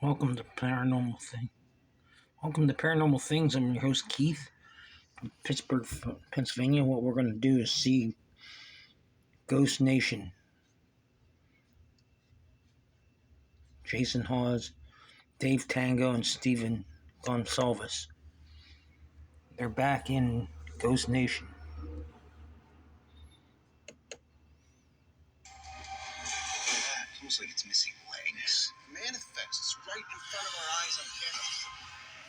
Welcome to Paranormal Thing. Welcome to Paranormal Things. I'm your host Keith from Pittsburgh, Pennsylvania. What we're going to do is see Ghost Nation. Jason Hawes, Dave Tango, and Steven Gonsalves. They're back in Ghost Nation. Looks like it's missing legs. Manifests. It's right in front of our eyes on camera.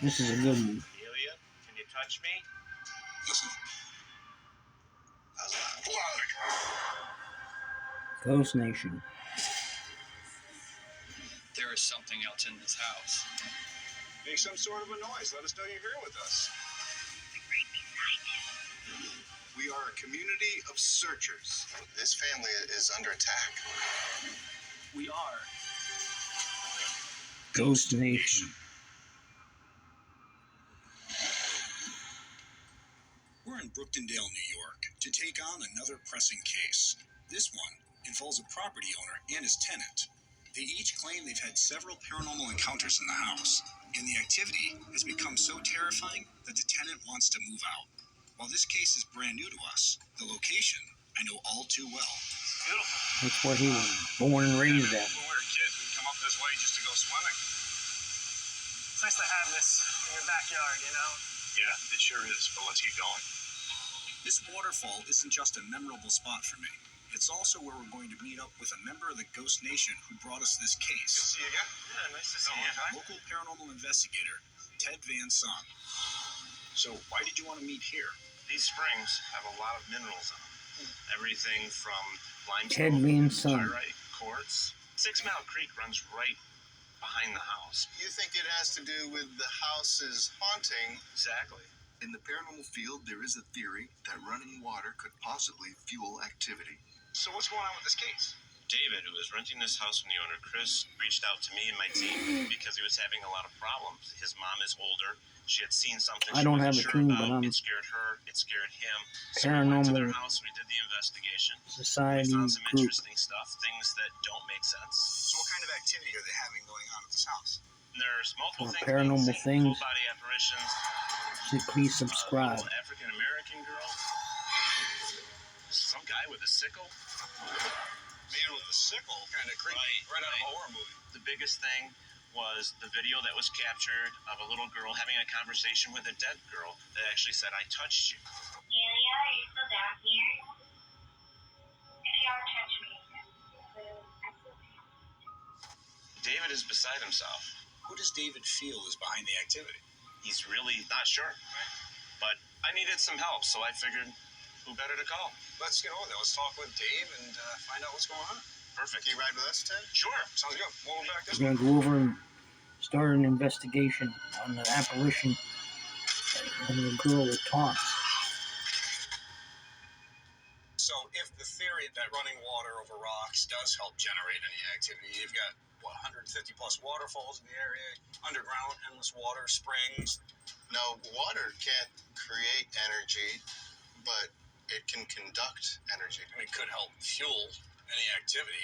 This is a good one. Amelia, can you touch me? Listen. How's that? Ghost Nation. There is something else in this house. Make some sort of a noise. Let us know you're here with us. We are a community of searchers. This family is under attack. We are Ghost Nation. We're in Brooktondale, New York, to take on another pressing case. This one involves a property owner and his tenant. They each claim they've had several paranormal encounters in the house, and the activity has become so terrifying that the tenant wants to move out. While this case is brand new to us, the location I know all too well. Beautiful. That's where he was born and raised at. When we were kids, we'd come up this way just to go swimming. It's nice to have this in your backyard, you know? Yeah, it sure is, but let's get going. This waterfall isn't just a memorable spot for me. It's also where we're going to meet up with a member of the Ghost Nation who brought us this Good to case. see you again. Yeah, nice to see you. Local paranormal investigator, Ted Van Son. So why did you want to meet here? These springs have a lot of minerals in them. Everything from Ted limestone, Van Son. pyrite, quartz. 6 Mile Creek runs right behind the house. You think it has to do with the house's haunting? Exactly. In the paranormal field, there is a theory that running water could possibly fuel activity. So what's going on with this case? David, who was renting this house from the owner, Chris, reached out to me and my team because he was having a lot of problems. His mom is older. She had seen something I don't she have wasn't a sure team, about. but I'm It scared her. It scared him. So we went to their Paranormal house. We did the investigation. Society We found some Group. interesting stuff, things that don't make sense. So what kind of activity are they having going on at this house? And there's multiple For things. paranormal being seen, things. full body apparitions. Please subscribe. African American girl. Some guy with a sickle. Man with a sickle, kind of creepy. Right out of a right. horror movie. The biggest thing was the video that was captured of a little girl having a conversation with a dead girl that actually said, "I touched you." Amelia, are you still down here? If you ever touch me again, David is beside himself. Who does David feel is behind the activity? He's really not sure. But I needed some help, so I figured who better to call. Let's get on there. Let's talk with Dave and find out what's going on. Perfect. Can you ride with us, Ted? Sure. Sounds good. We'll be back this We're going to go over and start an investigation on the apparition of the girl that talks. So if the theory that running water over rocks does help generate any activity, you've got, 150 plus waterfalls in the area, underground, endless water, springs. No, water can't create energy, but it can conduct energy. And it could help fuel any activity.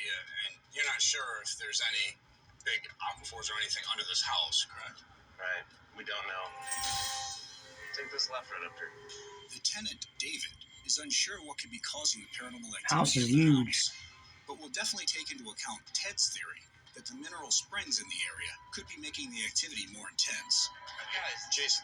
And you're not sure if there's any big aquifers or anything under this house, correct? Right. We don't know. Take this left right up here. The tenant, David, is unsure what could be causing the paranormal activity. House is in the huge. house, but will definitely take into account Ted's theory that the mineral springs in the area could be making the activity more intense. Guys, Jason.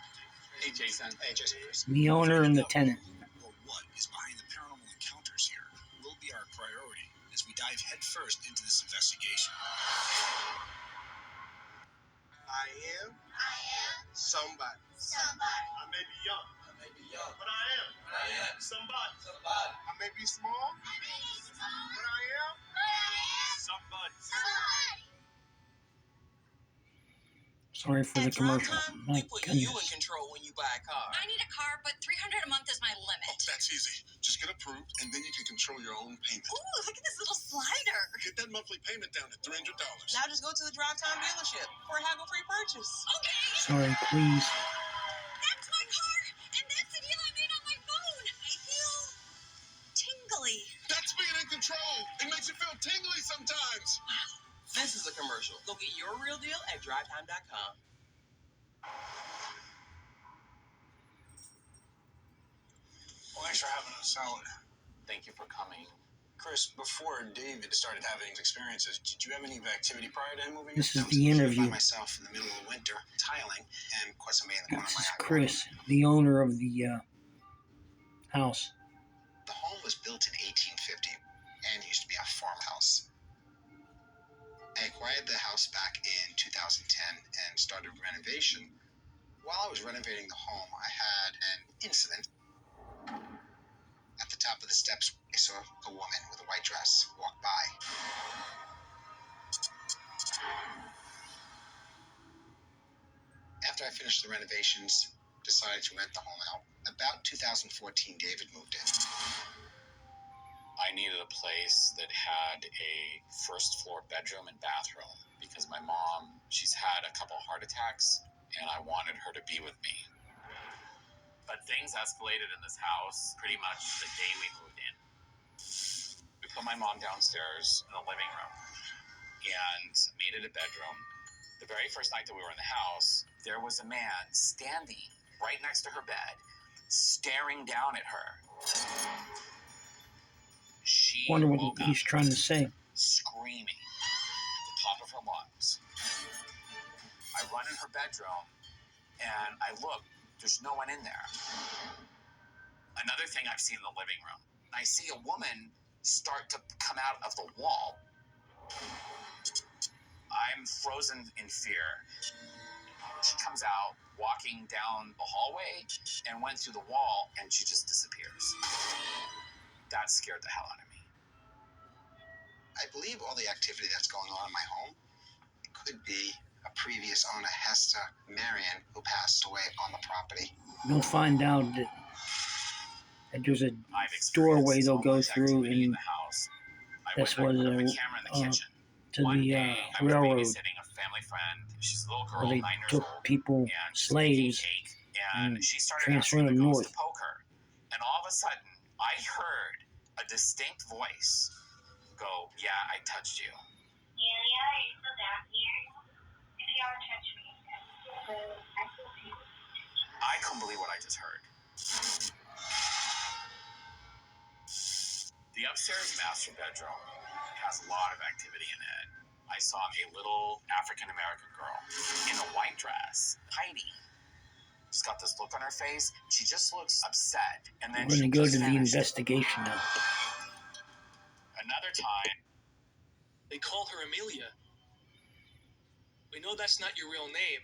Hey, Jason. Hey, Jason. The owner and the tenant. Or what is behind the paranormal encounters here will be our priority as we dive headfirst into this investigation. I am somebody. I may be young, but I am somebody. I may be small, but I am somebody. Sorry for the commercial. My We put you in goodness. control when you buy a car. I need a car, but $300 a month is my limit. That's easy. Just get approved, and then you can control your own payment. Ooh, look at this little slider. Get that monthly payment down to $300. Now just go to the Drive Time dealership for a haggle-free purchase. Okay, Sorry, please. that's my car, and that's the deal I made on my phone. I feel tingly. That's being in control. It makes you feel tingly sometimes. This is a commercial. Go get your real real deal at DriveTime.com. Well, thanks for having us out. Thank you for coming. Chris, before David started having these experiences, did you have any activity prior to him moving? This is I was the here interview. by myself in the middle of winter, tiling, and quite somebody in the corner This of my is eye. Chris, the owner of the house. The home was built in 1850 and used to be a farmhouse. I acquired the house back in 2010 and started renovation. While I was renovating the home, I had an incident. At the top of the steps, I saw a woman with a white dress walk by. After I finished the renovations, decided to rent the home out. About 2014, David moved in. I needed a place that had a first floor bedroom and bathroom because my mom, she's had a couple heart attacks and I wanted her to be with me. But things escalated in this house pretty much the day we moved in. We put my mom downstairs in the living room and made it a bedroom. The very first night that we were in the house, there was a man standing right next to her bed, staring down at her. She Wonder what woke he's up trying to say. screaming at the top of her lungs. I run in her bedroom and I look, there's no one in there. Another thing I've seen in the living room, I see a woman start to come out of the wall. I'm frozen in fear. She comes out, walking down the hallway, and went through the wall, and she just disappears. That scared the hell out of me. I believe all the activity that's going on in my home could be a previous owner, Hester Marion, who passed away on the property. You'll find out that there's a I've experienced doorway they'll so go much through, activity in and the house. that's I where put up a the camera in the kitchen. to One the day, I was railroad babysitting a family friend. She's a little girl, where they 9 years took old, people, and she's slaves, baking cake, and and she started transferred asking them the ghost north. to poke her. And all of a sudden, I heard a distinct voice go, "Yeah, I touched you." Amelia, are you still down here? If you ever touch me, I feel pain. I couldn't believe what I just heard. The upstairs master bedroom has a lot of activity in it. I saw a little African-American girl in a white dress, hiding. She's got this look on her face. She just looks upset. And then We're going to she go just to the vanished. investigation now. Another time, They call her Amelia. We know that's not your real name.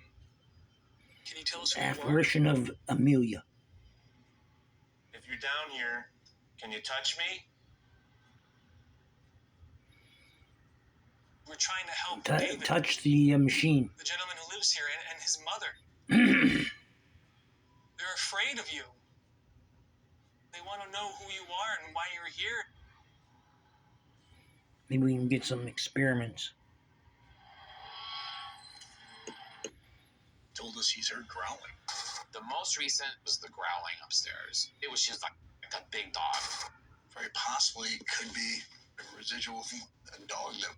Can you tell us who you are? Apparition of Amelia. If you're down here, can you touch me? We're trying to help David, Touch the machine. the gentleman who lives here, and his mother. They're afraid of you. They want to know who you are and why you're here. Maybe we can get some experiments. Told us he's heard growling. the most recent was the growling upstairs. She was like a big dog. Very possibly could be a residual from a dog that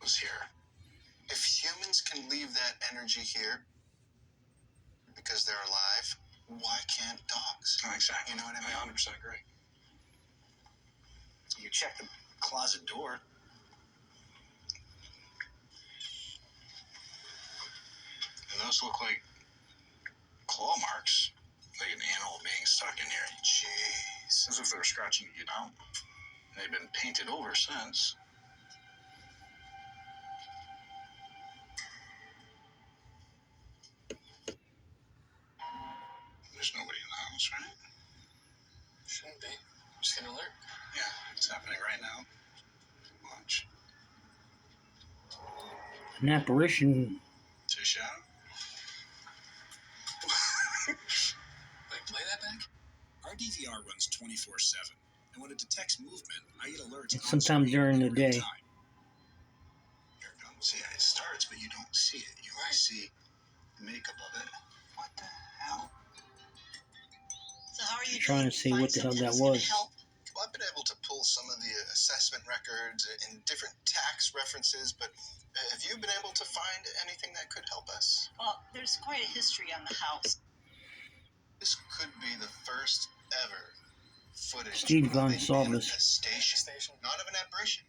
was here. If humans can leave that energy here because they're alive, why can't dogs? Oh, exactly. You know what I mean? I 100% agree. You check the closet door. And those look like claw marks. Like an animal being stuck in here. Jeez. As if they were scratching you down. And they've been painted over since. There's nobody in the house, right? Shouldn't be. Just an alert. Yeah, it's happening right now. Watch. An apparition. Tish out. Wait, play that back? Our DVR runs 24/7, and when it detects movement, I get alerts. It's sometimes during the day. Here it comes. See, it starts, but you don't see it. You only see the makeup of it. What the hell? So how are you Trying to see what the hell that was. Well, I've been able to pull some of the assessment records and different tax references, but have you been able to find anything that could help us? Well, there's quite a history on the house. This could be the first ever footage Steve of a Gonsalves. manifestation, not of an apparition,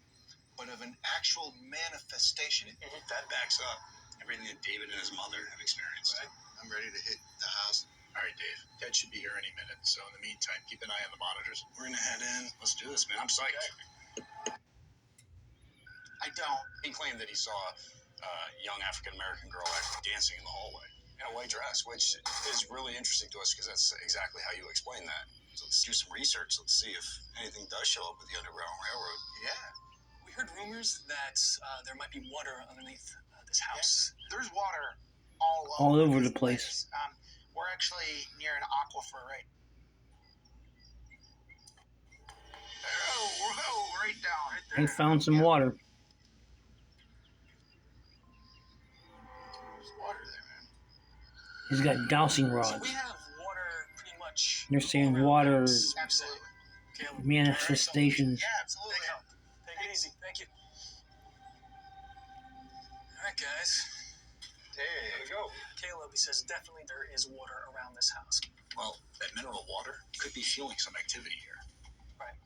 but of an actual manifestation. That backs up everything that David and his mother have experienced. Right? I'm ready to hit the house. All right, Dave. Ted should be here any minute. So in the meantime, keep an eye on the monitors. We're gonna head in. Let's do this, man. I'm psyched. I don't. He claimed that he saw a young African American girl actually dancing in the hallway in a white dress, which is really interesting to us because that's exactly how you explain that. So let's do some research. Let's see if anything does show up with the Underground Railroad. Yeah. We heard rumors that there might be water underneath this house. There's water all over this the place. We're actually near an aquifer, right? Whoa, right down. Right there. They found some water. There's water there, man. He's got dowsing So rods. we have water pretty much. They're saying all around water the house. Absolutely. Caleb, manifestations. Yeah, absolutely. Take it easy. Thank you. All right, guys. Hey, There we go. Caleb, he says definitely there is water around this house. Well, that mineral water could be fueling some activity here. Right.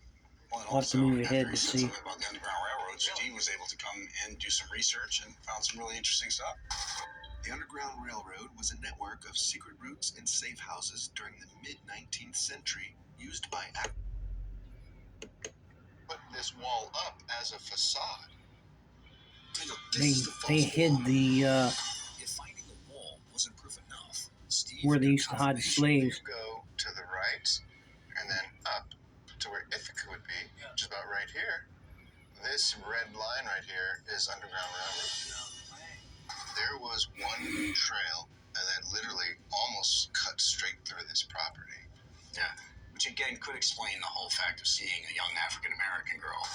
Well, and I'll have to also, move ahead after he to said see. something about the Underground Railroad, Steve was able to come and do some research and found some really interesting stuff. the Underground Railroad was a network of secret routes and safe houses during the mid-19th century used by put this wall up as a facade. They hid the If finding the wall wasn't proof enough, Steve where they got used to hide the confirmation. slaves. Go to the right and then up to where Ithaca would be, which is about right here. This red line right here is Underground Railroad. There was one trail and that literally almost cut straight through this property. Yeah, which again could explain the whole fact of seeing a young African American girl.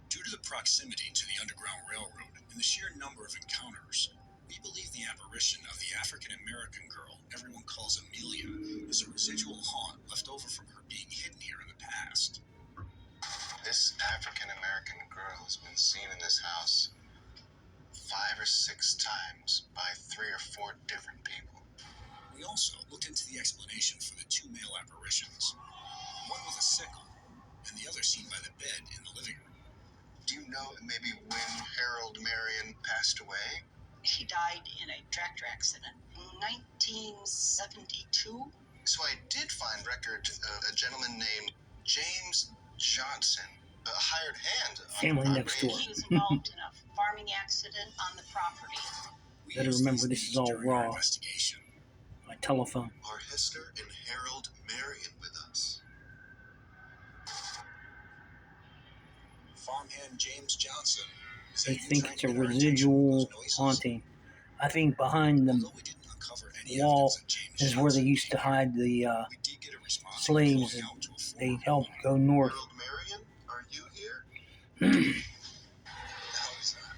Due to the proximity to the Underground Railroad and the sheer number of encounters, we believe the apparition of the African American girl everyone calls Amelia is a residual haunt left over from her being hidden here in the past. This African American girl has been seen in this house 5 or 6 times by 3 or 4 different people. We also looked into the explanation for the 2 male apparitions, one with a sickle and the other seen by the bed in the living room. Do you know maybe when Harold Marion passed away? He died in a tractor accident in 1972. So I did find records of a gentleman named James Johnson, a hired hand on Family the next property. door. He was involved in a farming accident on the property. We Better used remember these this is names all during our raw. investigation. My telephone. Are Hester and Harold Marion with us? Farmhand James Johnson. Is They that you think trying it's to a get our attention with residual those noises? haunting. I think behind them Although we didn't uncover any wall evidence of James is where they Johnson used to hide the we did get a response slaves calling that out to a they former helped owner. go north. Harold Marion, are you here? What the hell is that?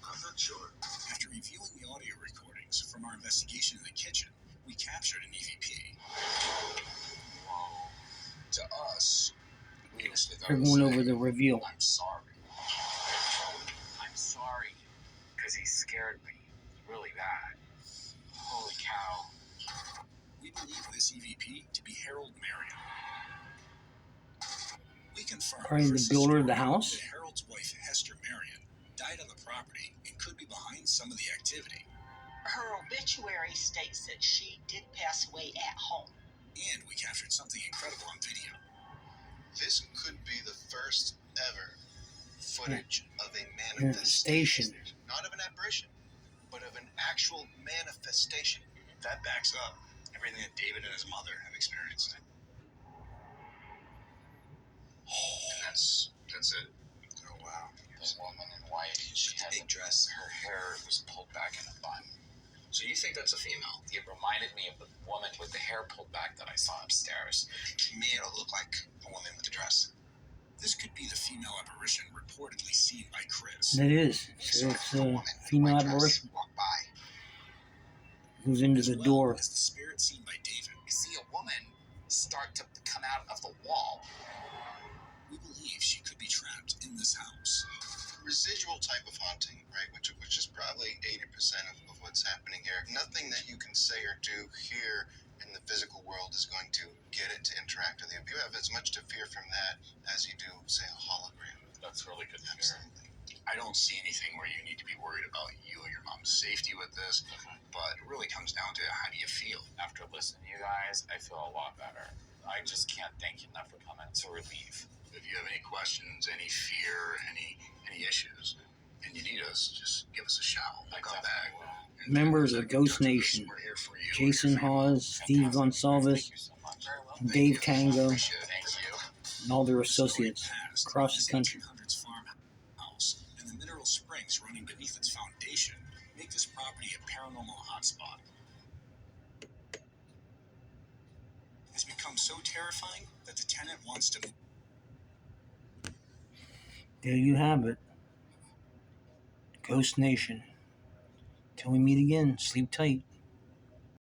I'm not sure. After reviewing the audio recordings from our investigation in the kitchen, we captured an EVP. Whoa. To us, we initially thought They're it was going saying, over the reveal. I'm sorry. I'm sorry, because he scared me really bad. Holy cow. We believe this EVP to be Harold Marion. We confirmed Are you the Chris's builder of the story house? that Harold's wife, Hester Marion, died on the property and could be behind some of the activity. Her obituary states that she did pass away at home. And we captured something incredible on video. This could be the first ever footage of a Manifestation. manifestation. Not of an apparition, but of an actual manifestation. That backs up everything that David and his mother have experienced. And that's it. Oh, wow. The woman in white, she had big dress. her hair was pulled back in a bun. So you think that's a female? It reminded me of the woman with the hair pulled back that I saw upstairs. To me, it'll look like a woman with a dress. This could be the female apparition reportedly seen by Chris. It is. So it's a female apparition Walk by. who's into as the well door. as the spirit seen by David. You see a woman start to come out of the wall. We believe she could be trapped in this house. Residual type of haunting, right? Which is probably 80% of what's happening here. Nothing that you can say or do here in the physical world is going to get it to interact with you. You have as much to fear from that as you do, say, a hologram. That's really good to hear. Absolutely. I don't see anything where you need to be worried about you or your mom's safety with this, but it really comes down to how do you feel? After listening to you guys, I feel a lot better. I just can't thank you enough for coming. It's a relief. If you have any questions, any fear, any issues, and you need us, just give us a shout. We'll come back. And Members get of in Ghost touch with us. Nation, We're here for you. Jason Hawes, Steve Gonsalves, Thank you so much. Very well. Dave Tango, Appreciate it. Thank you. and all their associates across the country. 1800s farmhouse and the mineral springs running beneath its foundation make this property a paranormal hotspot. It's become so terrifying that the tenant wants to move. There you have it. Ghost Nation. Till we meet again, sleep tight.